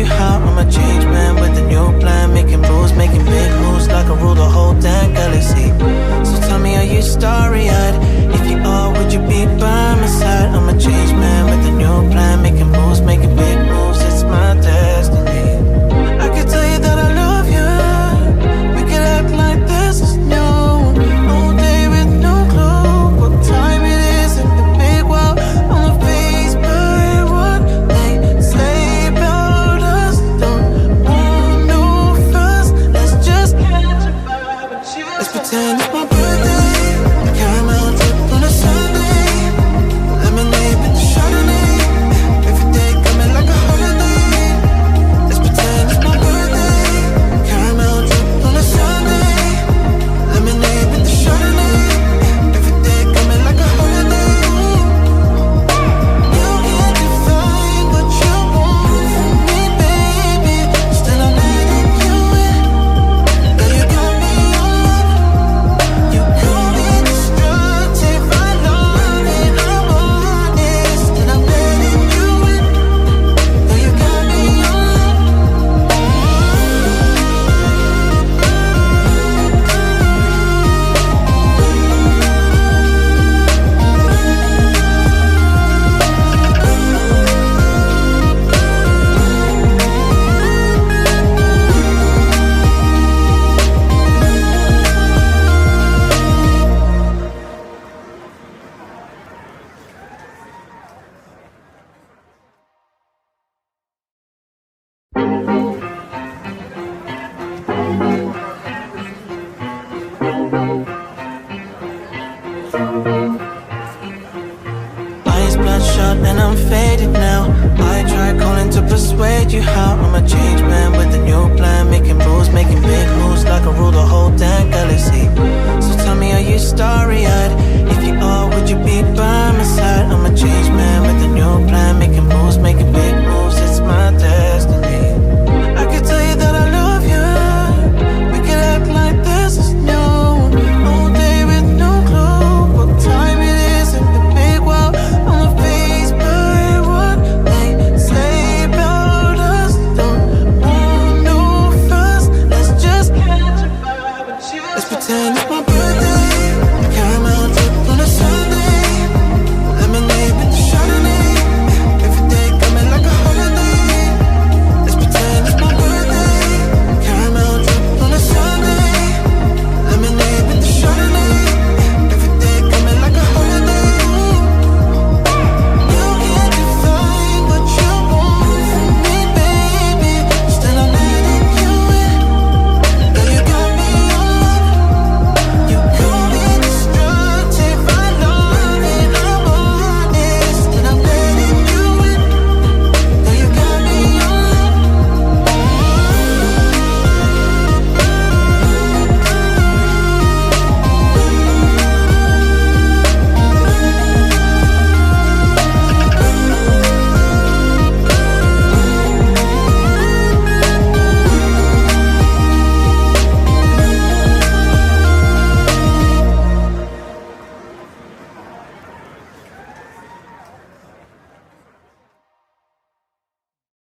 you how I'm a change man with a new plan, making rules, making big moves like I rule the whole damn galaxy. So tell me, are you starry-eyed? If you are, would you be by my side? I'm a change man with a new plan, making moves, making big moves. It's my destiny. I can tell you that I love you. We could act like this is new. All day with no clue what time it is in the big world. I'm faced by what they say about us. Don't want no fuss. Let's just catch a vibe and chill. Let's pretend it's my birthday. Caramel drip on a Sunday. Lemonade with the Chardonnay. Every day coming like a holiday. Let's pretend it's my birthday. Caramel drip on a Sunday. Lemonade with the Chardonnay. Every day coming like a holiday. You can't define what you want from me, baby. Still I'm letting you in. Girl, you got me on. You call me destructive. I love it. I'm honest, and I'm letting you in. Girl, you got me on. Eyes bloodshot and I'm faded now. I try calling to persuade you how